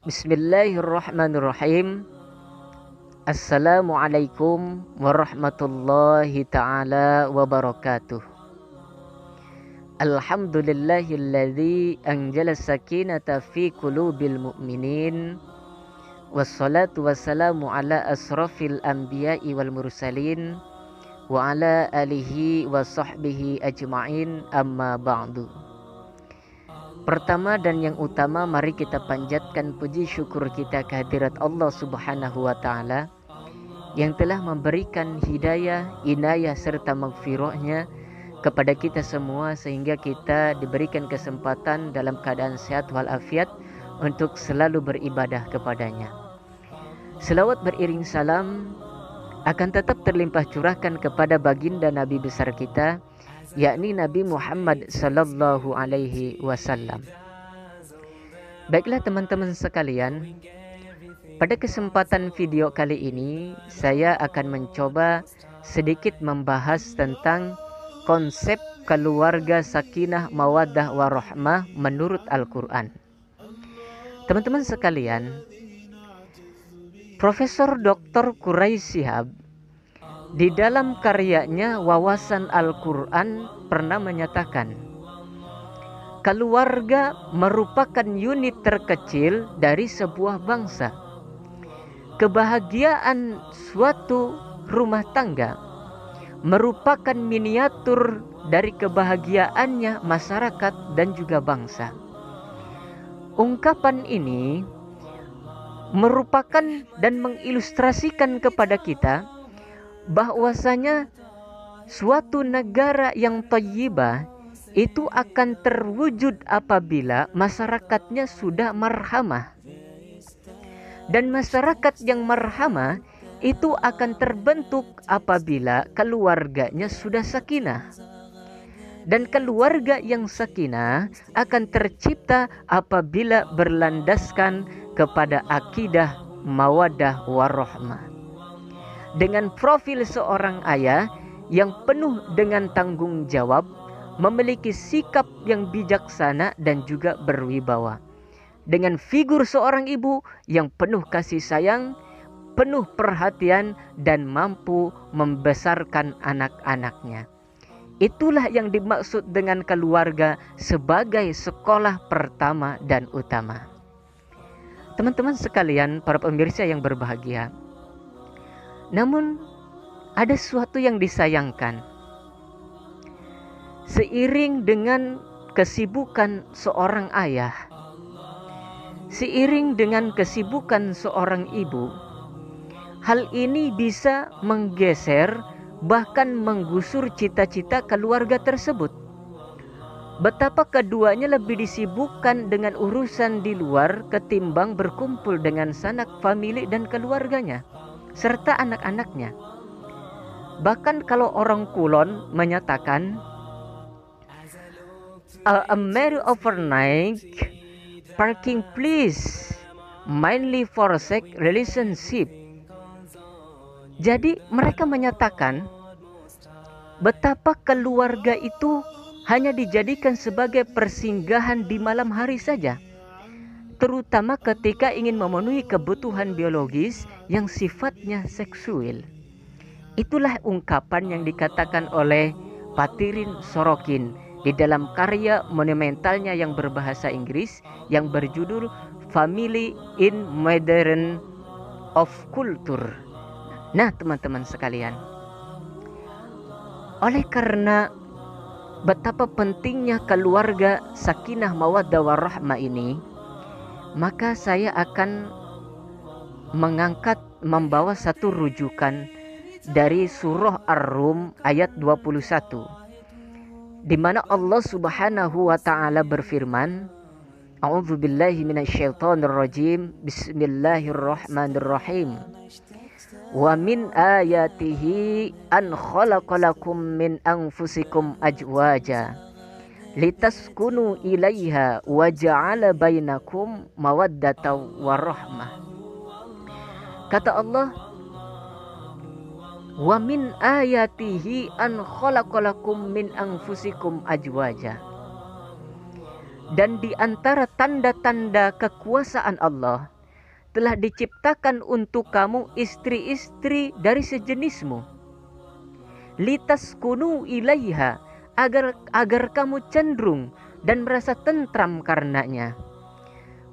Bismillahirrahmanirrahim. Assalamualaikum warahmatullahi ta'ala wabarakatuh. Alhamdulillahilladzi anjala sakinata fi qulubil mu'minin. Wassalatu wassalamu ala asrafil anbiya'i wal mursalin wa ala alihi wa sahbihi ajma'in, amma ba'du. Pertama dan yang utama, mari kita panjatkan puji syukur kita kehadirat Allah Subhanahu wa Ta'ala yang telah memberikan hidayah, inayah serta maghfirahnya kepada kita semua, sehingga kita diberikan kesempatan dalam keadaan sehat walafiat untuk selalu beribadah kepadanya. Selawat beriring salam akan tetap terlimpah curahkan kepada baginda Nabi besar kita, yakni Nabi Muhammad sallallahu alaihi wasallam. Baiklah teman-teman sekalian, pada kesempatan video kali ini saya akan mencoba sedikit membahas tentang konsep keluarga sakinah mawaddah warahmah menurut Al-Quran. Teman-teman sekalian, Profesor Dr. Quraisy Shihab di dalam karyanya Wawasan Al-Quran pernah menyatakan, keluarga merupakan unit terkecil dari sebuah bangsa. Kebahagiaan suatu rumah tangga merupakan miniatur dari kebahagiaannya masyarakat dan juga bangsa. Ungkapan ini merupakan dan mengilustrasikan kepada kita bahwasanya suatu negara yang thayyibah itu akan terwujud apabila masyarakatnya sudah marhamah. Dan masyarakat yang marhamah itu akan terbentuk apabila keluarganya sudah sakinah. Dan keluarga yang sakinah akan tercipta apabila berlandaskan kepada akidah mawaddah warahmah. Dengan profil seorang ayah yang penuh dengan tanggung jawab, memiliki sikap yang bijaksana dan juga berwibawa. Dengan figur seorang ibu yang penuh kasih sayang, penuh perhatian, dan mampu membesarkan anak-anaknya. Itulah yang dimaksud dengan keluarga sebagai sekolah pertama dan utama. Teman-teman sekalian, para pemirsa yang berbahagia, namun ada sesuatu yang disayangkan. Seiring dengan kesibukan seorang ayah, seiring dengan kesibukan seorang ibu, hal ini bisa menggeser bahkan menggusur cita-cita keluarga tersebut. Betapa keduanya lebih disibukkan dengan urusan di luar ketimbang berkumpul dengan sanak famili dan keluarganya serta anak-anaknya. Bahkan kalau orang Kulon menyatakan a merry overnight parking please mainly for sex relationship. Jadi mereka menyatakan betapa keluarga itu hanya dijadikan sebagai persinggahan di malam hari saja, terutama ketika ingin memenuhi kebutuhan biologis yang sifatnya seksual. Itulah ungkapan yang dikatakan oleh Patirin Sorokin di dalam karya monumentalnya yang berbahasa Inggris yang berjudul Family in Modern of Culture. Nah teman-teman sekalian, oleh karena betapa pentingnya keluarga sakinah mawaddah warahmah ini, maka saya akan membawa satu rujukan dari surah Ar-Rum ayat 21, di mana Allah Subhanahu wa Ta'ala berfirman, A'udzubillahi minasyaitonirrajim, Bismillahirrahmanirrahim. Wa min ayatihi an khalaqalakum min anfusikum ajwaja litaskunu ilaiha wa ja'ala bainakum mawaddatan warahmah. Kata Allah, wa min ayatihi an khalaqalakum min anfusikum ajwaja. Dan di antara tanda-tanda kekuasaan Allah, telah diciptakan untuk kamu istri-istri dari sejenismu. Litaskunu ilaiha, agar kamu cenderung dan merasa tentram karenanya.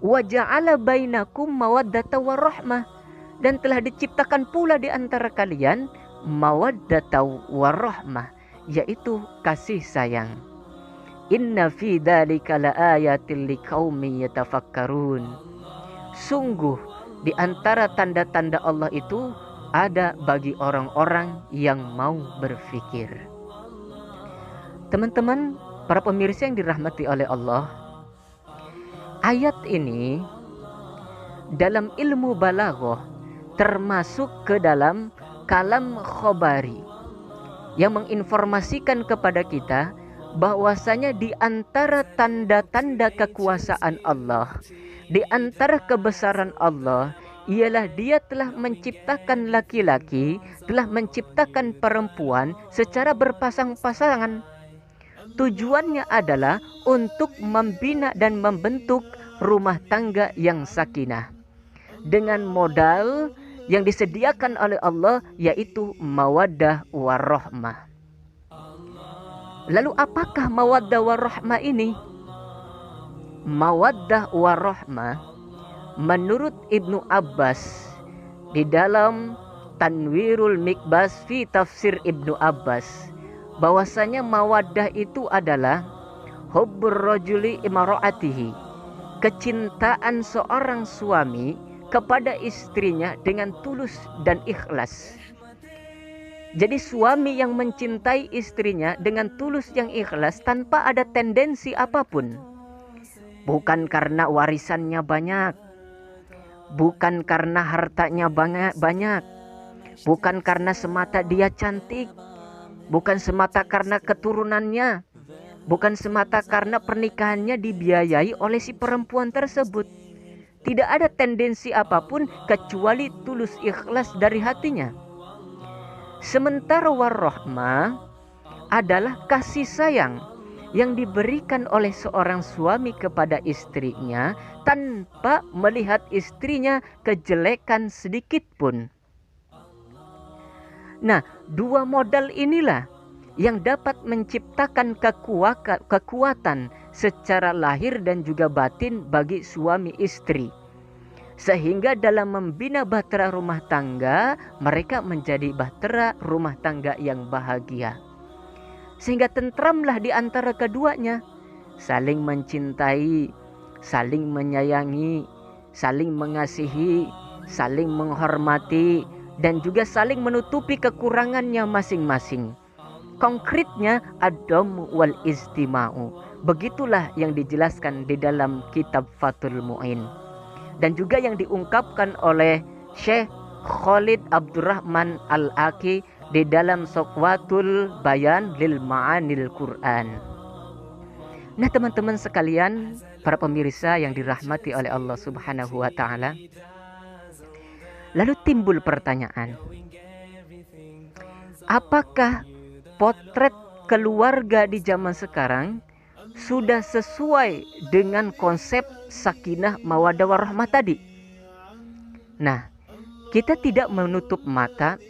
Wa ja'ala bainakum mawaddata warahmah, dan telah diciptakan pula di antara kalian mawaddata warahmah, yaitu kasih sayang. Inna fi dzalika laayatil liqaumin yatafakkarun. Sungguh di antara tanda-tanda Allah itu ada bagi orang-orang yang mau berfikir. Teman-teman, para pemirsa yang dirahmati oleh Allah, ayat ini dalam ilmu balaghah termasuk ke dalam kalam khobari yang menginformasikan kepada kita bahwasanya di antara tanda-tanda kekuasaan Allah, di antara kebesaran Allah, ialah Dia telah menciptakan laki-laki, telah menciptakan perempuan secara berpasang-pasangan. Tujuannya adalah untuk membina dan membentuk rumah tangga yang sakinah dengan modal yang disediakan oleh Allah, yaitu mawaddah warahmah. Lalu apakah mawaddah warahmah ini? Mawaddah warahmah menurut Ibnu Abbas di dalam Tanwirul Mikbas fi tafsir Ibnu Abbas, bahwasanya mawaddah itu adalah hubbur rajuli imra'atihi, kecintaan seorang suami kepada istrinya dengan tulus dan ikhlas. Jadi suami yang mencintai istrinya dengan tulus yang ikhlas tanpa ada tendensi apapun. Bukan karena warisannya banyak, bukan karena hartanya banyak, bukan karena semata dia cantik, bukan semata karena keturunannya, bukan semata karena pernikahannya dibiayai oleh si perempuan tersebut. Tidak ada tendensi apapun kecuali tulus ikhlas dari hatinya. Sementara warahmah adalah kasih sayang yang diberikan oleh seorang suami kepada istrinya tanpa melihat istrinya kejelekan sedikit pun. Nah, dua modal inilah yang dapat menciptakan kekuatan secara lahir dan juga batin bagi suami istri. Sehingga dalam membina bahtera rumah tangga, mereka menjadi bahtera rumah tangga yang bahagia. Sehingga tentramlah di antara keduanya, saling mencintai, saling menyayangi, saling mengasihi, saling menghormati, dan juga saling menutupi kekurangannya masing-masing. Konkretnya ad-dhamu wal istima'u. Begitulah yang dijelaskan di dalam kitab Fathul Mu'in. Dan juga yang diungkapkan oleh Syekh Khalid Abdurrahman Al-Aki di dalam Sokwatul Bayan lil Ma'anil Quran. Nah teman-teman sekalian, para pemirsa yang dirahmati oleh Allah Subhanahu wa Ta'ala, lalu timbul pertanyaan, apakah potret keluarga di zaman sekarang sudah sesuai dengan konsep sakinah mawaddah warahmah tadi? Nah, kita tidak menutup mata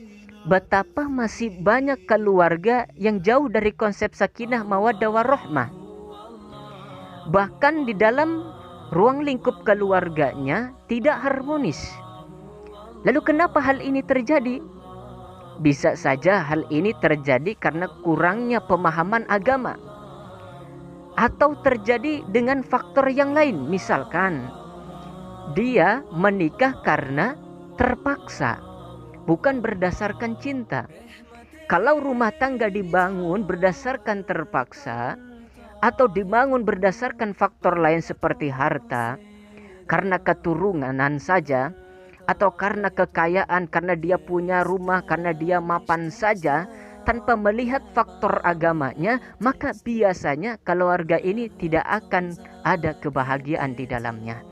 betapa masih banyak keluarga yang jauh dari konsep sakinah mawaddah warahmah. Bahkan di dalam ruang lingkup keluarganya tidak harmonis. Lalu kenapa hal ini terjadi? Bisa saja hal ini terjadi karena kurangnya pemahaman agama, atau terjadi dengan faktor yang lain. Misalkan dia menikah karena terpaksa, bukan berdasarkan cinta. Kalau rumah tangga dibangun berdasarkan terpaksa, atau dibangun berdasarkan faktor lain seperti harta, karena keturunan saja, atau karena kekayaan, karena dia punya rumah, karena dia mapan saja, tanpa melihat faktor agamanya, maka biasanya keluarga ini tidak akan ada kebahagiaan di dalamnya.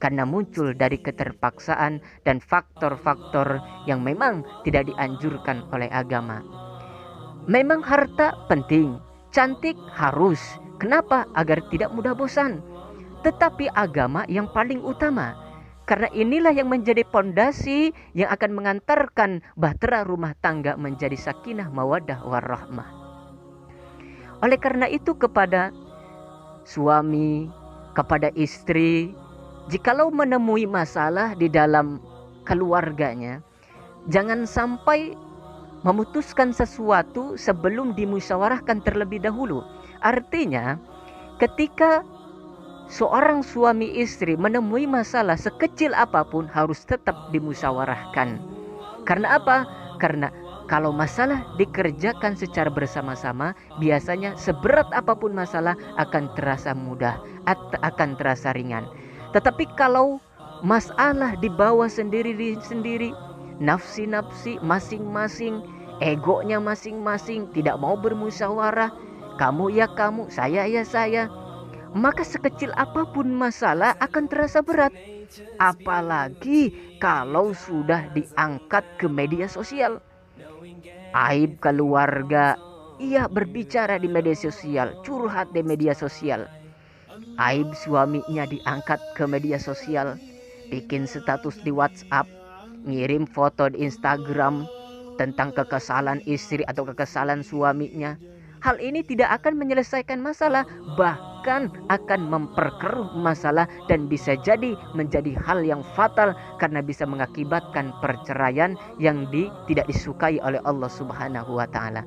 Karena muncul dari keterpaksaan dan faktor-faktor yang memang tidak dianjurkan oleh agama. Memang harta penting, cantik harus. Kenapa? Agar tidak mudah bosan. tetapi agama yang paling utama. Karena inilah yang menjadi pondasi yang akan mengantarkan bahtera rumah tangga menjadi sakinah, mawaddah, warahmah. Oleh karena itu kepada suami, kepada istri, jikalau menemui masalah di dalam keluarganya, jangan sampai memutuskan sesuatu sebelum dimusyawarahkan terlebih dahulu. Artinya, ketika seorang suami istri menemui masalah sekecil apapun harus tetap dimusyawarahkan. Karena apa? Karena kalau masalah dikerjakan secara bersama-sama, biasanya seberat apapun masalah akan terasa mudah, akan terasa ringan. Tetapi kalau masalah dibawa sendiri-sendiri, nafsi-nafsi masing-masing, egonya masing-masing, tidak mau bermusyawarah, kamu ya kamu, saya ya saya, maka sekecil apapun masalah akan terasa berat. Apalagi kalau sudah diangkat ke media sosial. Aib keluarga, ia berbicara di media sosial, curhat di media sosial. Aib suaminya diangkat ke media sosial, bikin status di WhatsApp, ngirim foto di Instagram tentang kekesalan istri atau kekesalan suaminya. Hal ini tidak akan menyelesaikan masalah, bahkan akan memperkeruh masalah dan bisa jadi menjadi hal yang fatal karena bisa mengakibatkan perceraian yang tidak disukai oleh Allah Subhanahu wa taala.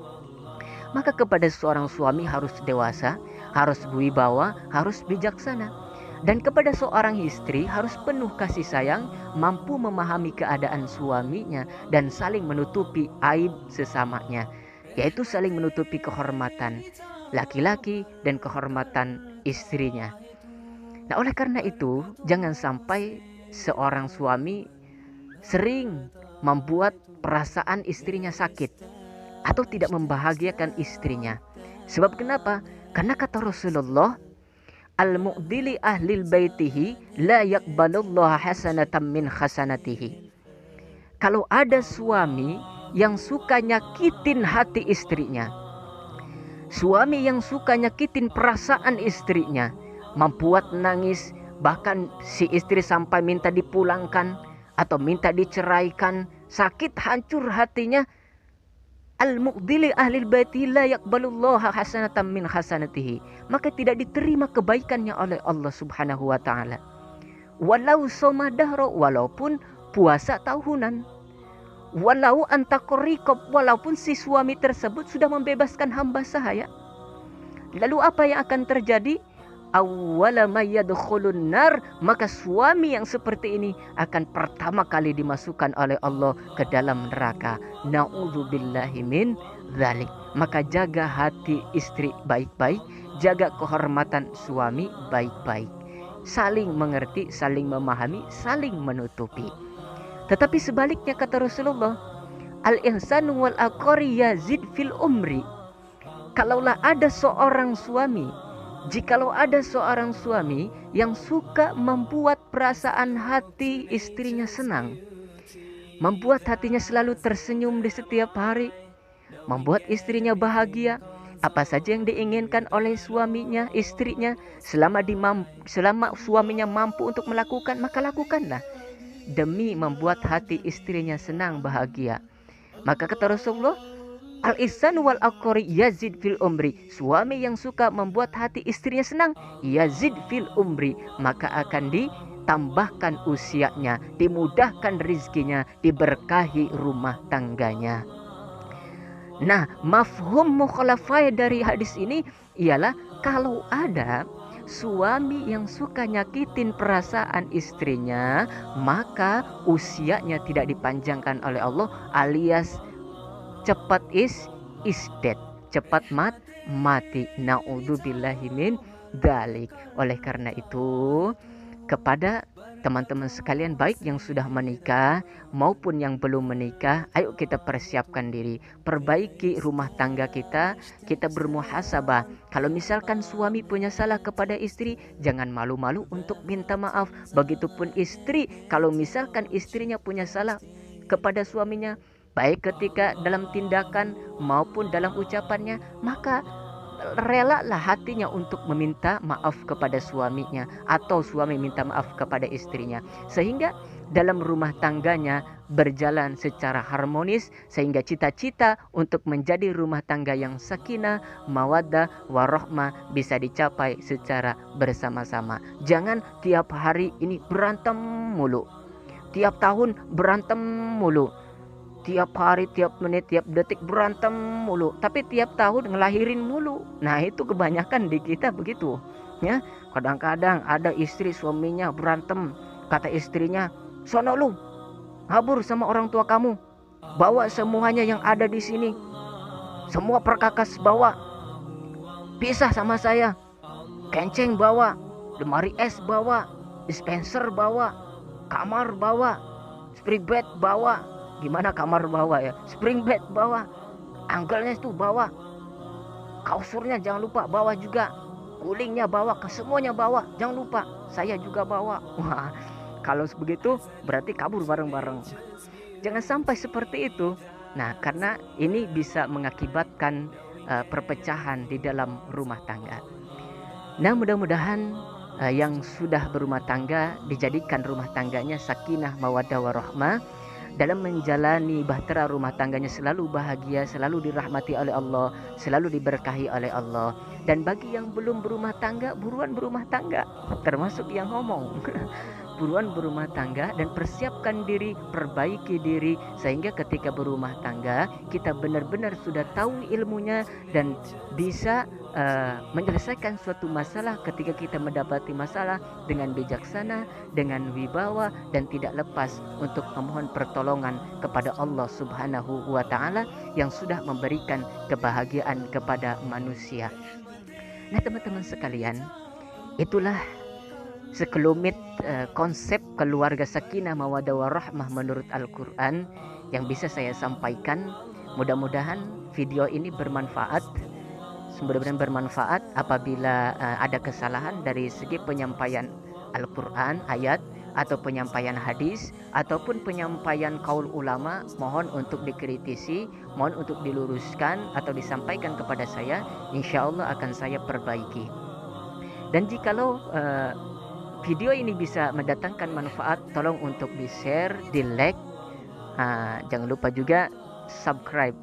Maka kepada seorang suami harus dewasa, harus berwibawa, harus bijaksana. Dan kepada seorang istri harus penuh kasih sayang, mampu memahami keadaan suaminya dan saling menutupi aib sesamanya, yaitu saling menutupi kehormatan laki-laki dan kehormatan istrinya. Nah, oleh karena itu, jangan sampai seorang suami sering membuat perasaan istrinya sakit atau tidak membahagiakan istrinya. Sebab kenapa? Karena kata Rasulullah, al-mu'dili ahlil baitihi la yakbalullah hasanatan min hasanatihi. Kalau ada suami yang suka nyakitin hati istrinya, suami yang suka nyakitin perasaan istrinya, membuat nangis, bahkan si istri sampai minta dipulangkan atau minta diceraikan, sakit hancur hatinya, al-mu'dili ahlil baiti la yaqbalullaha hasanatan min hasanatihi, maka tidak diterima kebaikannya oleh Allah Subhanahu wa taala. Walau soma dahro, walaupun puasa tahunan, walau antakorikob, walaupun si suami tersebut sudah membebaskan hamba sahaya. Lalu apa yang akan terjadi? Awwala ma yadkhulun nar, maka suami yang seperti ini akan pertama kali dimasukkan oleh Allah ke dalam neraka. Na'udzubillahi min dzalik. Maka jaga hati istri baik-baik, jaga kehormatan suami baik-baik. Saling mengerti, saling memahami, saling menutupi. Tetapi sebaliknya kata Rasulullah, al-ihsanu wal aqari yazid fil umri. Kalaulah ada seorang suami, jikalau ada seorang suami yang suka membuat perasaan hati istrinya senang, membuat hatinya selalu tersenyum di setiap hari, membuat istrinya bahagia, apa saja yang diinginkan oleh suaminya, istrinya, selama suaminya mampu untuk melakukan, maka lakukanlah demi membuat hati istrinya senang, bahagia. Maka kata Rasulullah, al-ihsan wal aqri yazid fil umri. Suami yang suka membuat hati istrinya senang, yazid fil umri, maka akan ditambahkan usianya, dimudahkan rizkinya, diberkahi rumah tangganya. Nah, mafhum mukhalafah dari hadis ini ialah kalau ada suami yang suka nyakitin perasaan istrinya, maka usianya tidak dipanjangkan oleh Allah, alias cepat is dead, cepat mati. Naudzubillahi min dzalik. Oleh karena itu, kepada teman-teman sekalian, baik yang sudah menikah maupun yang belum menikah, ayo kita persiapkan diri, perbaiki rumah tangga kita, kita bermuhasabah. Kalau misalkan suami punya salah kepada istri, jangan malu-malu untuk minta maaf. Begitupun istri, kalau misalkan istrinya punya salah kepada suaminya, baik ketika dalam tindakan maupun dalam ucapannya, maka relalah hatinya untuk meminta maaf kepada suaminya atau suami minta maaf kepada istrinya, sehingga dalam rumah tangganya berjalan secara harmonis, sehingga cita-cita untuk menjadi rumah tangga yang sakinah, mawaddah, warahmah bisa dicapai secara bersama-sama. Jangan tiap hari ini berantem mulu, tiap tahun berantem mulu, tiap hari, tiap menit, tiap detik berantem mulu, tapi tiap tahun ngelahirin mulu. Nah, itu kebanyakan di kita begitu, ya. Kadang-kadang ada istri suaminya berantem, kata istrinya, "Sono lu, kabur sama orang tua kamu. Bawa semuanya yang ada di sini. Semua perkakas bawa. Pisah sama saya. Kenceng bawa, lemari es bawa, dispenser bawa, kamar bawa, spring bed bawa." Gimana kamar bawa ya? Spring bed bawa, anggelnya itu bawa, kasurnya jangan lupa bawa juga, gulingnya bawa, kesemuanya bawa, jangan lupa, saya juga bawa. Wah, kalau begitu berarti kabur bareng-bareng. Jangan sampai seperti itu. Nah, karena ini bisa mengakibatkan perpecahan di dalam rumah tangga. Nah, mudah-mudahan yang sudah berumah tangga dijadikan rumah tangganya sakinah, mawaddah, warahmah. Dalam menjalani bahtera rumah tangganya selalu bahagia, selalu dirahmati oleh Allah, selalu diberkahi oleh Allah. Dan bagi yang belum berumah tangga, buruan berumah tangga, termasuk yang ngomong. Buruan berumah tangga dan persiapkan diri, perbaiki diri, sehingga ketika berumah tangga kita benar-benar sudah tahu ilmunya dan bisa menyelesaikan suatu masalah ketika kita mendapati masalah dengan bijaksana, dengan wibawa, dan tidak lepas untuk memohon pertolongan kepada Allah Subhanahu wa Ta'ala yang sudah memberikan kebahagiaan kepada manusia. Nah, teman-teman sekalian, itulah sekelumit konsep keluarga sakinah, mawaddah, warahmah menurut Al-Quran yang bisa saya sampaikan. Mudah-mudahan video ini bermanfaat. Mudah-mudahan bermanfaat. Apabila ada kesalahan dari segi penyampaian Al-Quran, ayat, atau penyampaian hadis, ataupun penyampaian kaul ulama, mohon untuk dikritisi, mohon untuk diluruskan atau disampaikan kepada saya. Insya Allah akan saya perbaiki. Dan jikalau video ini bisa mendatangkan manfaat, tolong untuk di-share, di-like. Jangan lupa juga subscribe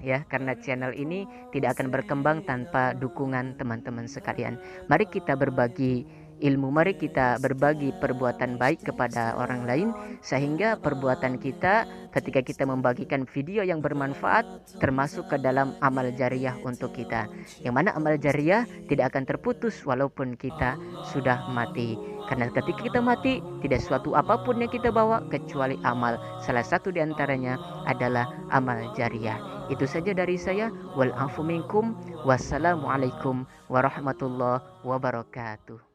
ya, karena channel ini tidak akan berkembang tanpa dukungan teman-teman sekalian. Mari kita berbagi ilmu, mari kita berbagi perbuatan baik kepada orang lain, sehingga perbuatan kita ketika kita membagikan video yang bermanfaat termasuk ke dalam amal jariah untuk kita, yang mana amal jariah tidak akan terputus walaupun kita sudah mati. Karena ketika kita mati, tidak suatu apapun yang kita bawa kecuali amal. Salah satu diantaranya adalah amal jariah. Itu saja dari saya. Wal afu minkum. Wassalamualaikum warahmatullahi wabarakatuh.